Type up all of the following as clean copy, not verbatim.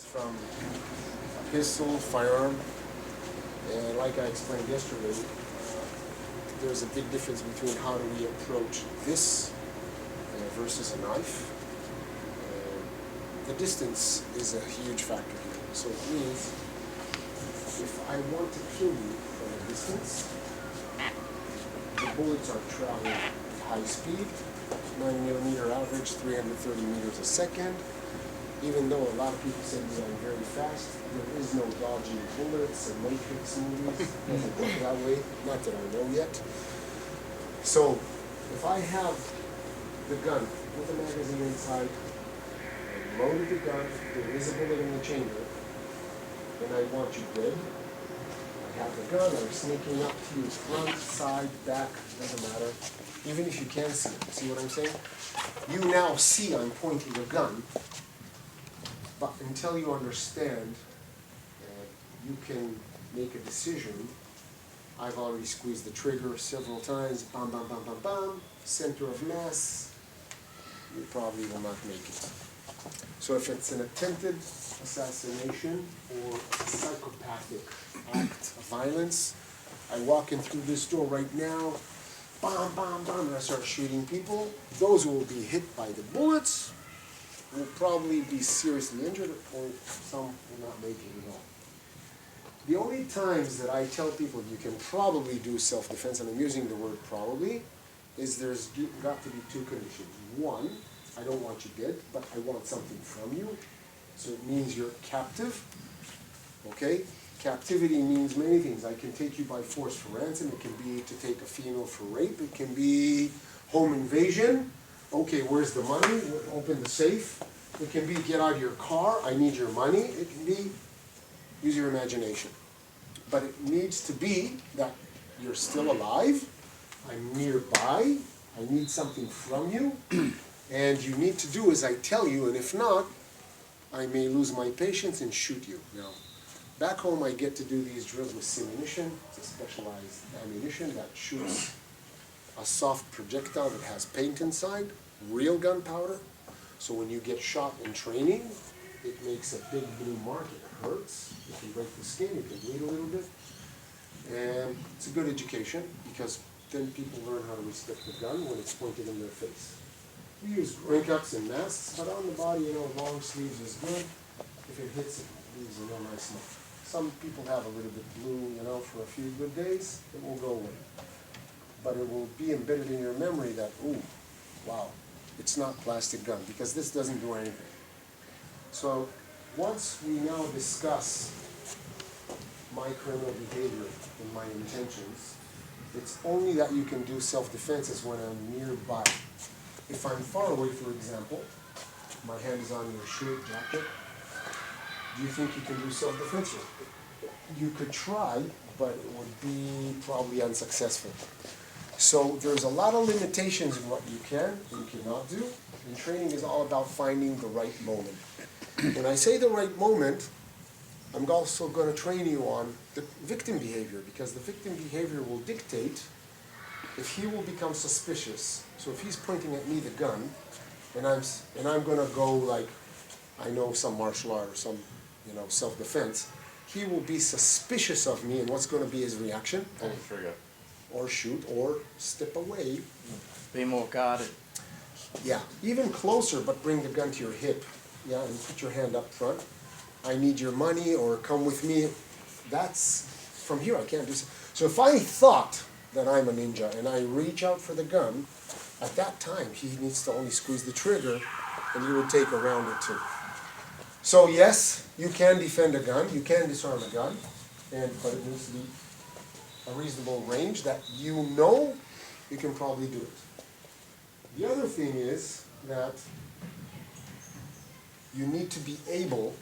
from a pistol, firearm, and like I explained yesterday, there's a big difference between how do we approach this versus a knife. The distance is a huge factor here. So it means if I want to kill you from a distance, the bullets are traveling high speed, 9mm average, 330 meters a second. Even though a lot of people say we are very fast, there is no dodging bullets and Matrix movies. It doesn't work that way, not that I know yet. So if I have the gun with the magazine inside, I loaded the gun, there is a bullet in the chamber, and I want you dead. I have the gun, I'm sneaking up to you, front, side, back, doesn't matter. Even if you can't see it, see what I'm saying? You now see I'm pointing a gun, but until you understand, you can make a decision. I've already squeezed the trigger several times, bam, bam, bam, bam, bam, center of mass, you probably will not make it. So if it's an attempted assassination or a psychopathic act of violence, I walk in through this door right now, bam, bam, bam, and I start shooting people. Those who will be hit by the bullets will probably be seriously injured, or some will not make it at all. The only times that I tell people you can probably do self-defense, and I'm using the word probably, is there's got to be two conditions. One, I don't want you dead, but I want something from you. So it means you're captive, okay? Captivity means many things. I can take you by force for ransom. It can be to take a female for rape. It can be home invasion. Okay, where's the money? Open the safe. It can be get out of your car. I need your money. It can be use your imagination. But it needs to be that you're still alive. I'm nearby. I need something from you. And you need to do as I tell you, and if not, I may lose my patience and shoot you. Now, back home I get to do these drills with simunition. It's a specialized ammunition that shoots a soft projectile that has paint inside, real gunpowder. So when you get shot in training, it makes a big blue mark. It hurts. It can break the skin. It can bleed a little bit. And it's a good education because then people learn how to respect the gun when it's pointed in their face. We use ring cups and masks, but on the body, long sleeves is good. If it hits, it leaves a real nice mark. Some people have a little bit blue, for a few good days. It will go away. But it will be embedded in your memory that, ooh, wow, it's not plastic gun, because this doesn't do anything. So once we now discuss my criminal behavior and my intentions, it's only that you can do self-defense is when I'm nearby. If I'm far away, for example, my hand is on your shirt, jacket, do you think you can do self-defense? You could try, but it would be probably unsuccessful. So there's a lot of limitations in what you can and cannot do, and training is all about finding the right moment. When I say the right moment, I'm also going to train you on the victim behavior, because the victim behavior will dictate if he will become suspicious. So if he's pointing at me the gun, and I'm going to go like I know some martial art or some self-defense, he will be suspicious of me, and what's going to be his reaction? Pull the trigger. Or shoot, or step away. Be more guarded. Yeah, even closer, but bring the gun to your hip. Yeah, and put your hand up front. I need your money, or come with me. That's, from here I can't do so. So if I thought that I'm a ninja, and I reach out for the gun, at that time he needs to only squeeze the trigger, and you would take a round or two. So yes, you can defend a gun, you can disarm a gun, but it needs to be a reasonable range that you can probably do it. The other thing is that you need to be able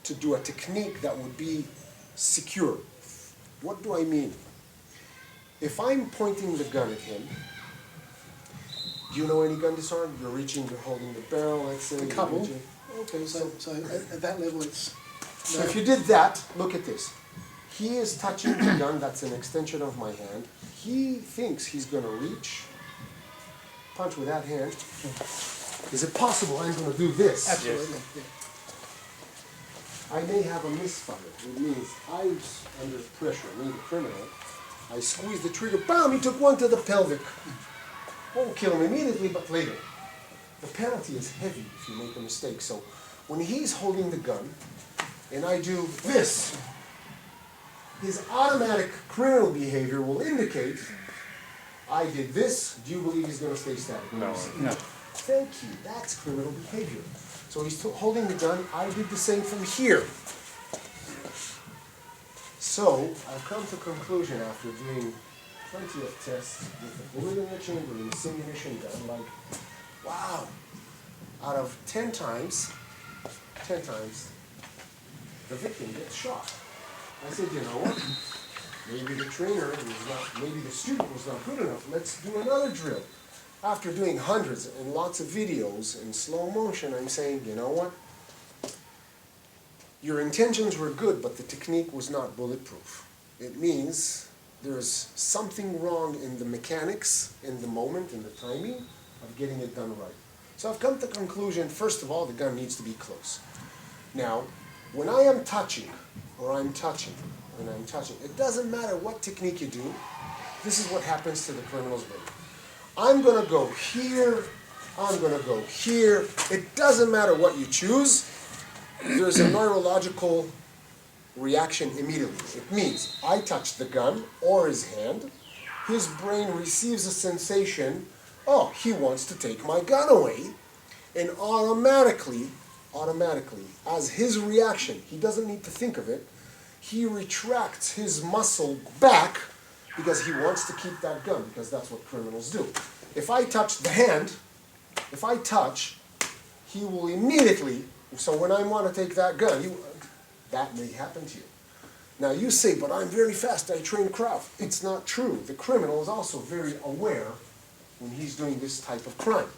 to do a technique that would be secure. What do I mean? If I'm pointing the gun at him, do you know any gun disarm? You're holding the barrel, let's say. A couple. Okay, So at that level, it's... So if you did that, look at this. He is touching the gun, that's an extension of my hand. He thinks he's going to reach, punch with that hand. Is it possible I'm going to do this? Absolutely. Yeah. I may have a misfire. It means I'm under pressure, me, the criminal. I squeeze the trigger, bam, he took one to the pelvic. Won't kill him immediately, but later. The penalty is heavy if you make a mistake. So when he's holding the gun, and I do this, his automatic criminal behavior will indicate, I did this, do you believe he's going to stay static? No. Thank you, that's criminal behavior. So he's holding the gun, I did the same from here. So I've come to a conclusion after doing plenty of tests with the bullet in the chamber and the simunition gun, like, wow, out of 10 times, the victim gets shot. I said, you know what? Maybe the trainer was not, maybe the student was not good enough. Let's do another drill. After doing hundreds and lots of videos in slow motion, I'm saying, you know what? Your intentions were good, but the technique was not bulletproof. It means there's something wrong in the mechanics, in the moment, in the timing of getting it done right. So I've come to the conclusion, first of all, the gun needs to be close. Now, when I am touching, it doesn't matter what technique you do, this is what happens to the criminal's brain. I'm going to go here, I'm going to go here. It doesn't matter what you choose. There's a neurological reaction immediately. It means I touch the gun or his hand, his brain receives a sensation, oh, he wants to take my gun away, and automatically, as his reaction, he doesn't need to think of it, he retracts his muscle back because he wants to keep that gun, because that's what criminals do. If I touch the hand, he will immediately, so when I want to take that gun, that may happen to you. Now you say, but I'm very fast, I train krav. It's not true. The criminal is also very aware when he's doing this type of crime.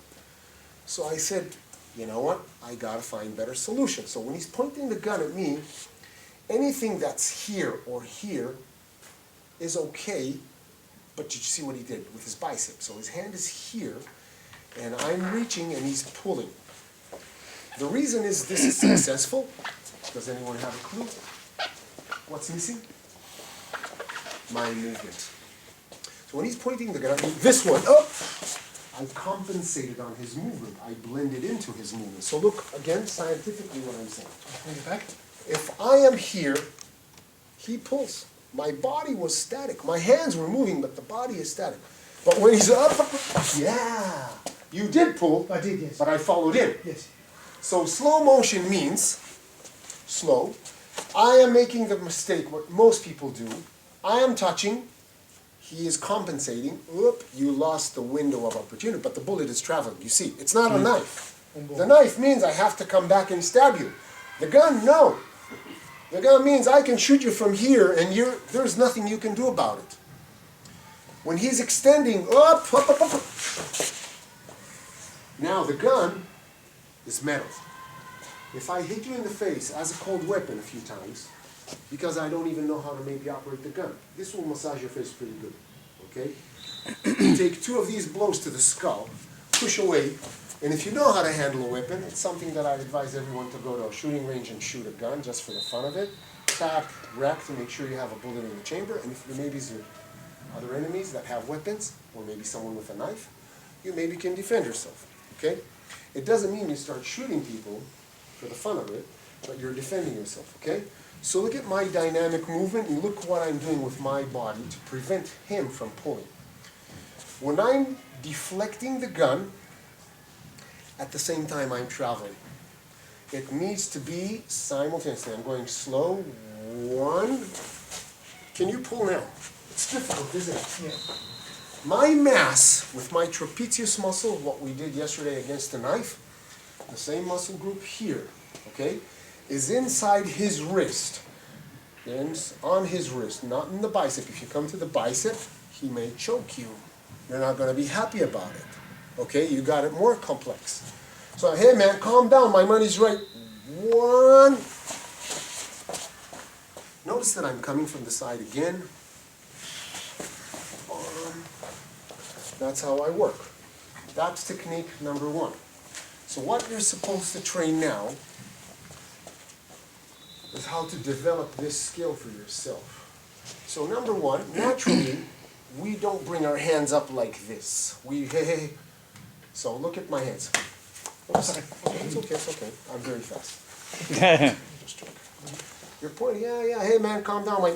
So I said, you know what, I gotta find better solutions. So when he's pointing the gun at me, anything that's here or here is okay, but you see what he did with his bicep. So his hand is here, and I'm reaching and he's pulling. The reason is this is successful. Does anyone have a clue? What's missing? My movement. So when he's pointing the gun at me, this one, oh! I compensated on his movement. I blended into his movement. So look, again, scientifically what I'm saying. Bring it back. If I am here, he pulls. My body was static. My hands were moving, but the body is static. But when he's up, yeah, you did pull. I did, yes. But I followed in. Yes. So slow motion means slow. I am making the mistake, what most people do. I am touching. He is compensating. Oop, you lost the window of opportunity, but the bullet is traveling. You see, it's not a knife. The knife means I have to come back and stab you. The gun, no. The gun means I can shoot you from here, and there's nothing you can do about it. When he's extending, up. Now the gun is metal. If I hit you in the face as a cold weapon a few times, because I don't even know how to maybe operate the gun, this will massage your face pretty good, okay? You take 2 of these blows to the skull, push away, and if you know how to handle a weapon, it's something that I advise everyone to go to a shooting range and shoot a gun just for the fun of it. Tap, rack to make sure you have a bullet in the chamber, and if there maybe your other enemies that have weapons, or maybe someone with a knife, you maybe can defend yourself, okay? It doesn't mean you start shooting people for the fun of it, but you're defending yourself, okay? So look at my dynamic movement, and look what I'm doing with my body to prevent him from pulling. When I'm deflecting the gun, at the same time I'm traveling. It needs to be simultaneously. I'm going slow. 1. Can you pull now? It's difficult, isn't it? Yeah. My mass with my trapezius muscle, what we did yesterday against the knife, the same muscle group here, okay, is inside his wrist. And on his wrist, not in the bicep. If you come to the bicep, he may choke you. You're not going to be happy about it. Okay, you got it more complex. So, hey man, calm down, my money's right. 1. Notice that I'm coming from the side again. That's how I work. That's technique number 1. So what you're supposed to train now, how to develop this skill for yourself. So number one, naturally, we don't bring our hands up like this. Hey. So look at my hands. Oh, sorry. Okay, it's okay. I'm very fast. Just joking. You're pointing, yeah, hey man, calm down.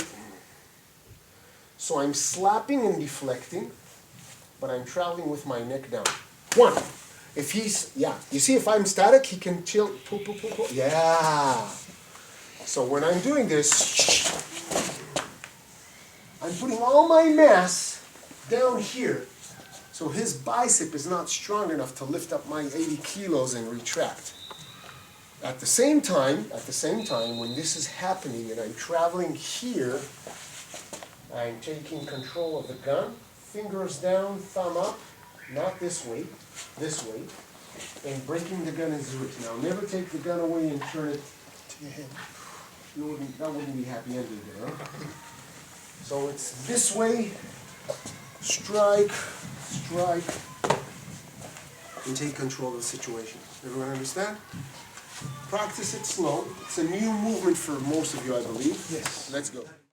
So I'm slapping and deflecting, but I'm traveling with my neck down. One. If he's, you see if I'm static, he can chill, pull. Yeah. So when I'm doing this, I'm putting all my mass down here, so his bicep is not strong enough to lift up my 80 kilos and retract. At the same time, when this is happening and I'm traveling here, I'm taking control of the gun, fingers down, thumb up, not this way, and breaking the gun into it. Now never take the gun away and turn it to your head. That wouldn't be happy ending there, huh? So it's this way, strike, and take control of the situation. Everyone understand? Practice it slow. It's a new movement for most of you, I believe. Yes. Let's go.